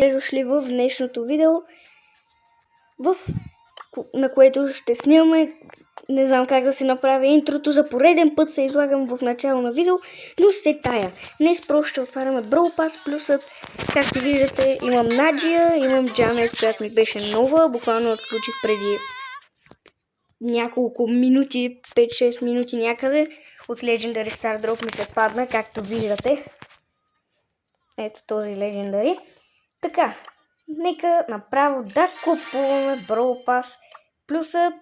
Дошли в днешното видео, на което ще снимаме. Не знам как да се направя интрото, за пореден път се излагам в начало на видео, но се тая. Днес просто ще отваряме Brawl Pass плюсът. Както виждате, имам Наджия, имам Джанет, която ми беше нова, буквално отключих преди няколко минути, 5-6 минути някъде. От Legendary Star Drop ми се падна, както виждате. Ето този Legendary. Така, нека направо да купуваме Brawl Pass. Плюсът,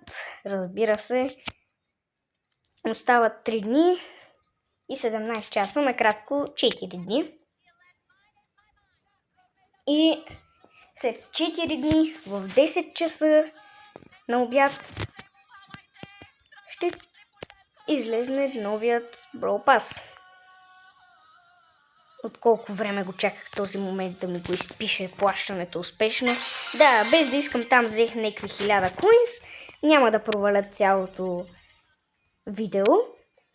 разбира се, остават 3 дни и 17 часа, накратко 4 дни. И след 4 дни в 10 часа на обяд ще излезне новият Brawl Pass. От колко време го чаках този момент да ми го изпише плащането успешно. Да, без да искам, там взех някакви 1000 коинс. Няма да проваля цялото видео.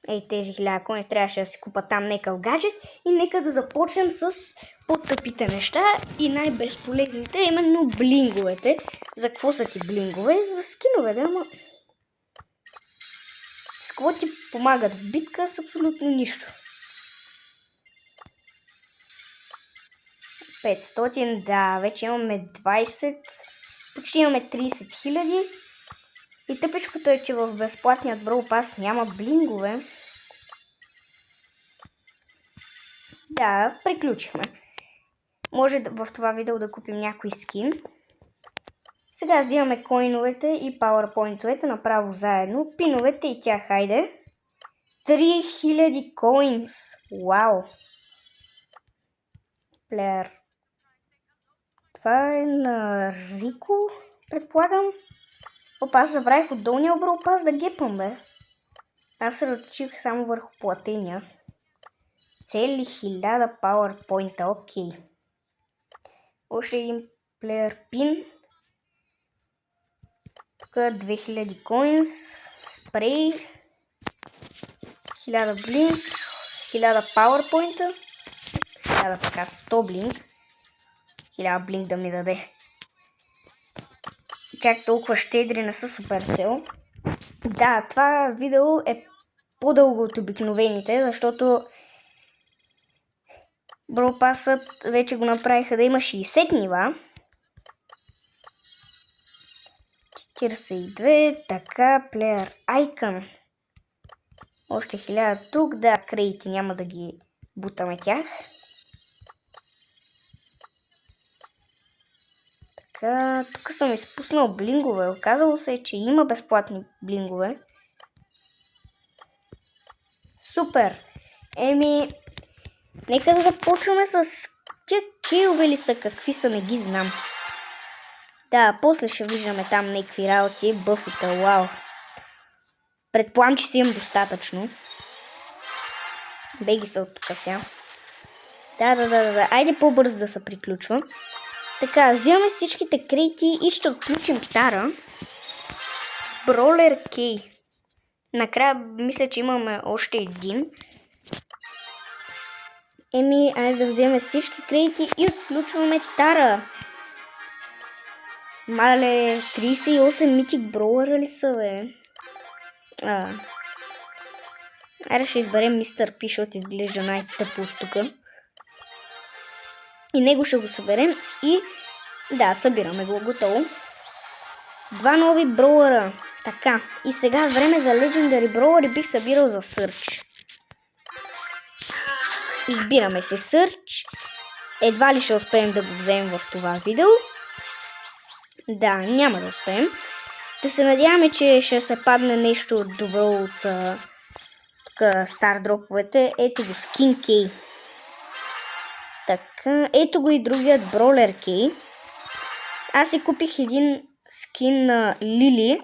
Ей, тези 1000 коинс трябваше да си купа там някакъв гаджет. И нека да започнем с по-тъпите неща и най-безполезните, именно блинговете. За какво са ти блингове? За скинове, да, ама... С какво ти помагат в битка? С абсолютно нищо. 500, да, вече имаме 20, почти имаме 30 000. И тъпичкото е, че в безплатният Brawl Pass няма блингове. Да, приключихме. Може в това видео да купим някой скин. Сега взимаме коиновете и пауърпойнтовете направо заедно. Пиновете и тях, хайде. 3000 коинс. Вау. Плеер. Това е на Рико, предполагам. Опа, аз забравих от долния Brawl Pass да гепам, бе. Аз се разточих само върху платения. Цели 1000 PowerPoint, окей. Още един плеер пин. Тук 2000 коинс, спрей, 1000 блинк, 1000 PowerPoint, 1000 така, 100 блинк. 1000 блинк да ми даде. Чак толкова щедри не са Supercell. Да, това видео е по-дълго от обикновените, защото Brawl Pass-ът вече го направиха да има 60 нива. 42, така, Player Icon. Още 1000 тук, да, кредити няма да ги бутаме тях. Тук съм изпуснал блингове. Оказало се, че има безплатни блингове. Супер! Еми, нека да започваме с тия кейове ли са, какви са, не ги знам. Да, после ще виждаме там някакви работи, бъфита, вау. Предполагам, че си имам достатъчно. Беги са от тук сега. Да. Айде по-бързо да се приключва. Така, взимаме всичките кредити и ще отключим Тара. Броулер Кей. Накрая мисля, че имаме още един. Еми, айде да вземем всички кредити и отключваме Тара. Мале, 38 митик броулера ли са, бе? Айде ще изберем Мистер Пи, защото изглежда най-тъпо от тук. И него ще го съберем и... Да, събираме го, готово. 2 нови броулера. Така, и сега време за Legendary броулери бих събирал за Search. Избираме се Search. Едва ли ще успеем да го вземем в това видео. Да, няма да успеем. Да се надяваме, че ще се падне нещо добро от Star дроповете. Ето го, Skin Key. Така, ето го и другият Brawler Key. Аз си купих един скин на Лили.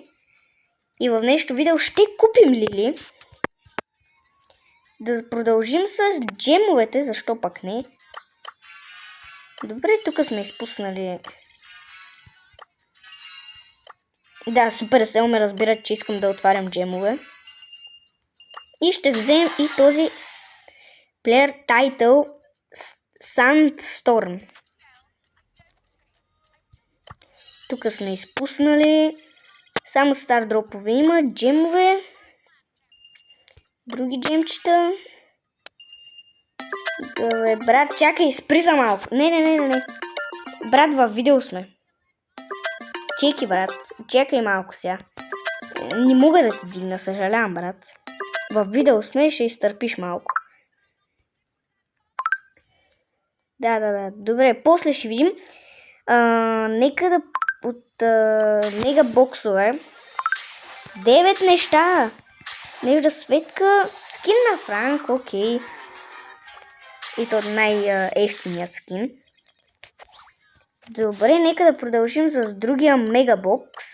И в днешното видео ще купим Лили. Да продължим с джемовете, защо пък не. Добре, тук сме изпуснали. Да, Supercell ме разбират, че искам да отварям джемове. И ще вземем и този Player Title Sandstorm. Тук сме изпуснали. Само стар дропове има. Джемове. Други джемчета. Добре, брат, чакай, спри за малко. Не. Брат, във видео сме. Чекай, брат. Чекай малко сега. Не мога да ти дигна, съжалявам, брат. Във видео сме, ще изтърпиш малко. Да. Добре, после ще видим. Нека да от мегабоксове. 9 неща. Нежда светка. Скин на Франк, окей. И то най-ефтиният скин. Добре, нека да продължим с другия мегабокс.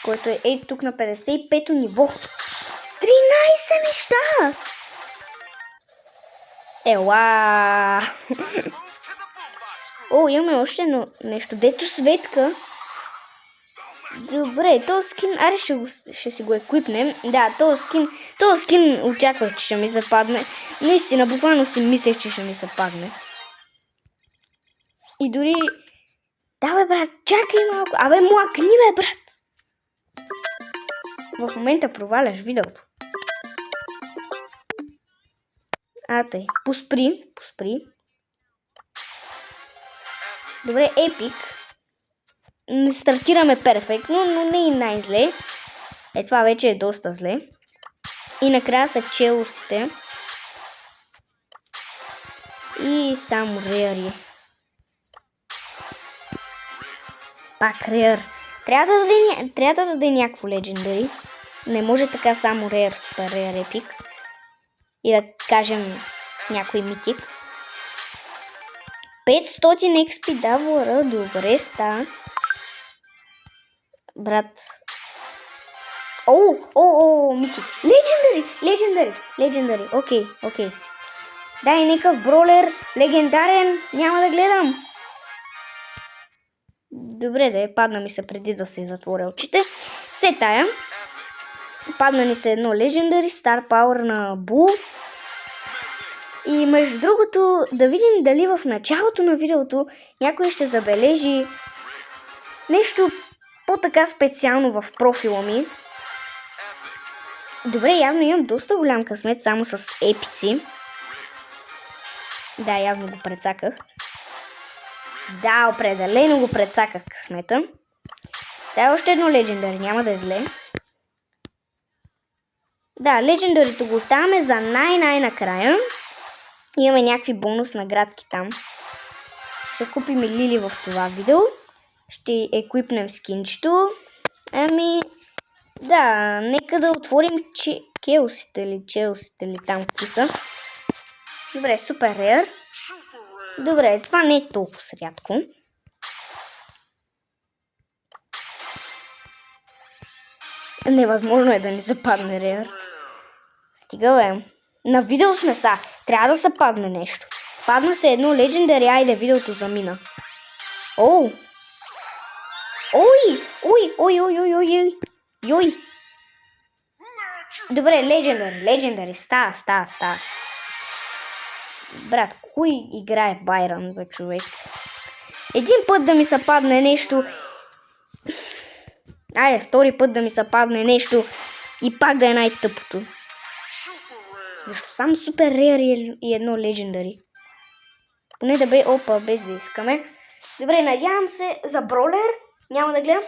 Който е тук на 55-то ниво. 13 неща! Ела! О, имаме още нещо. Дето светка. Добре, този скин, аре ще си го еквипнем. Да, този скин очаквах, че ще ми се падне. Наистина, буквално си мислех, че ще ми се падне. И дори... Давай, брат, чакай малко. Абе, млакни, бе, брат. В момента проваляш видеото. Тъй, поспри. Добре, епик. Не стартираме перфектно, но не и най-зле. Това вече е доста зле. И накрая са челосите. И само реари. Пак реар. Трябва да даде някакво легендари. Не може така само реар, супер реар епик. И да кажем някой митик. 500 XP давора, добре ста. Брат. Митик. Легендари. Окей. Дай някакъв бролер, легендарен, няма да гледам. Добре, да падна ми се преди да се затворя очите. Се тая. Падна ни се едно легендари, Star Power на Бул. И между другото, да видим дали в началото на видеото някой ще забележи нещо по-така специално в профила ми. Добре, явно имам доста голям късмет само с епици. Да, явно го прецаках. Да, определено го прецаках късмета. Да, още едно легендари, няма да е зле. Да, легендарито го оставяме за най-накрая. Имаме някакви бонус наградки там. Ще купим и Лили в това видео. Ще еквипнем скинчето. Да, нека да отворим челсите или там какви са. Добре, супер реар. Добре, това не е толкова рядко. Невъзможно е да ни западне реар. Стига, бе. На видео сме са. Трябва да се падне нещо. Падна се едно легендари, айде, видеото замина. Ой! Добре, легендари, става. Брат, кой играе Байрон, бе, човек? Един път да ми се падне нещо. Айде, втори път да ми се падне нещо. И пак да е най-тъпото. Защо само супер реар и едно легендари? Поне да бе опа, без да искаме. Добре, надявам се за бролер. Няма да гледам.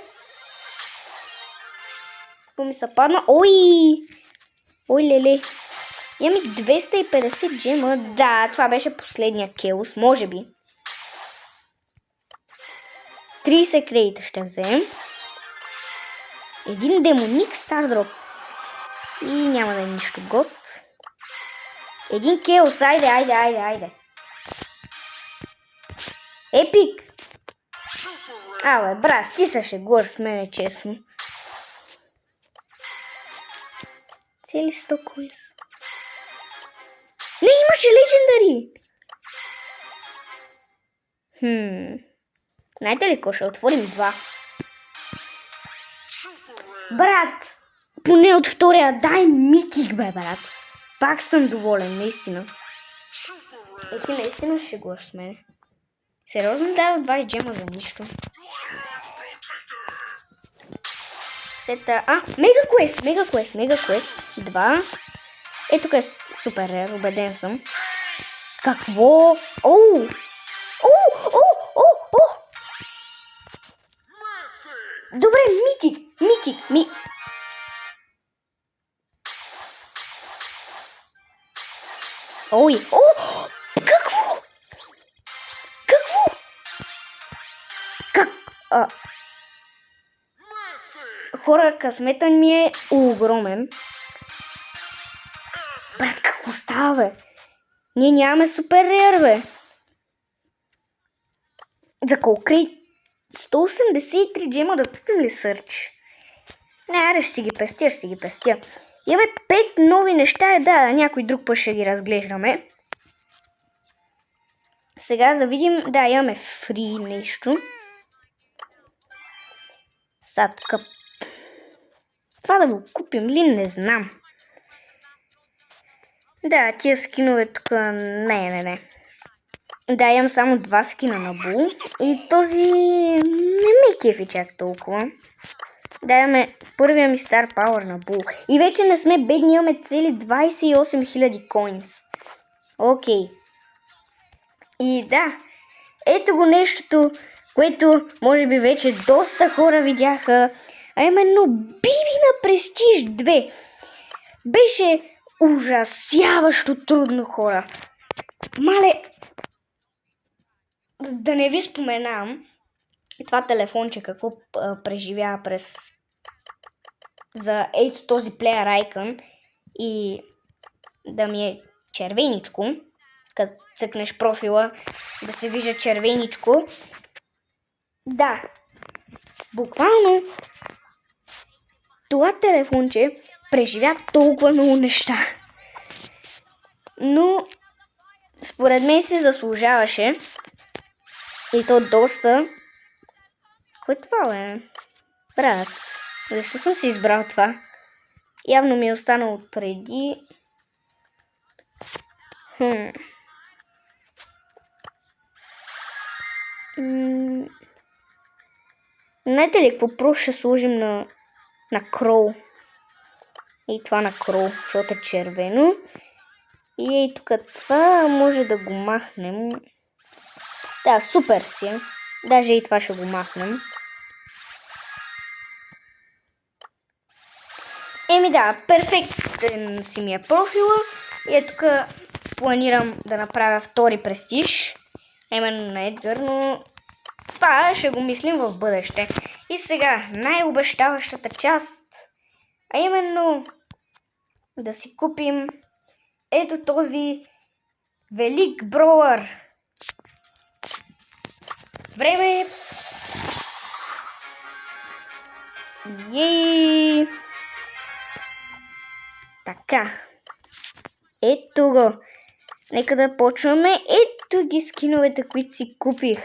Какво ми се падна? Ой, леле. Имам и 250 джема. Да, това беше последния келос, може би. 30 кредита ще вземем. Един демоник стардроп. И няма да е нищо год. Един келос, айде. Епик! Абе, брат, ти се шегуваш с мене, честно. Цели 100 коис. Не, имаше легендари! Знаете ли какво, ще отворим два. Брат! Поне от втория, дай митик, бе, брат. Пак съм доволен, наистина. Ти наистина ще шегуваш с мене. Сериозно дава 20 джема за нищо. Мега квест. 2. Тук е супер рер, убеден съм. Какво? Оу! Добре, митик. Ой! Какво? Хора, късметът ми е огромен. Брат, какво става, бе? Ние нямаме супер рер, бе. За колко крей? 183 джема да пипим ли сърч? Не, ще си ги пестя. Имаме 5 нови неща, някой друг път ще ги разглеждаме. Сега да видим, имаме фри нещо. Сега тук... Това да го купим ли, не знам. Тия скинове тук... Не. Имам само 2 скина на Бул. И този не ме кефи чак толкова. Имаме първия ми Star Power на Бул. И вече не сме бедни, имаме цели 28 000 коинс. Окей. И ето го нещото, което може би вече доста хора видяха. А именно Биби на Престиж 2. Беше ужасяващо трудно, хора. Мале, да не ви споменам това телефонче какво преживява за ето този плеер айкън и да ми е червеничко, като цъкнеш профила да се вижда червеничко. Буквално това телефонче преживя толкова много неща. Но според мен се заслужаваше. И то доста. Кой е това, бе? Брат, защо съм си избрал това? Явно ми е останало преди. Знаете ли какво просто ще сложим на Кроу? И това на Кроу, защото е червено. И тук това може да го махнем. Супер си е. Даже и това ще го махнем. Перфектен си ми е профила. И тук планирам да направя втори престиж. Именно на Едгар, но това ще го мислим в бъдеще. И сега най-обещаващата част. А именно да си купим ето този велик броуър. Време. Ей! Така. Ето го. Нека да почваме. Ето ги скиновете, които си купих.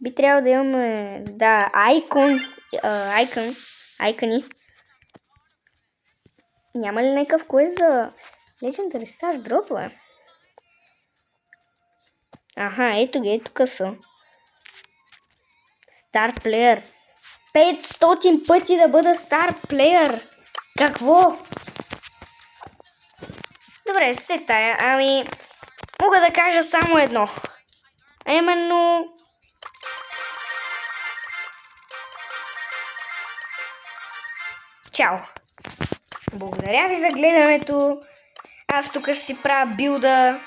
Би трябвало да имаме... айкъни. Няма ли някакъв квест за Legendary Star Drop, бе? Ето ги, ето къса. Star Player. 500 пъти да бъда Star Player. Какво? Добре, се тая. Мога да кажа само едно. А именно... Чао! Благодаря ви за гледането. Аз тук ще си правя билда.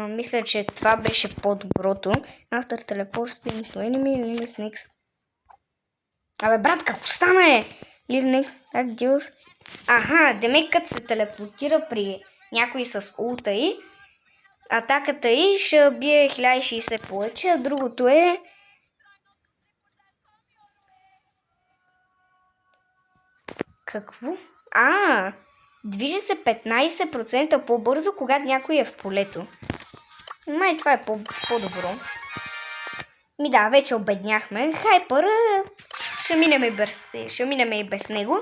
Мисля, че това беше по-доброто. After teleporting to enemy, limit next. Брат, какво стана, Limit next deals. Демек като се телепортира при някой с улта и атаката и ще бие 1060 повече, а другото е... Какво? Движи се 15% по-бързо, когато някой е в полето. Май това е по-добро. Вече обедняхме. Хайпър ще минем и без него.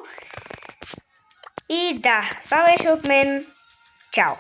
И това беше от мен. Чао!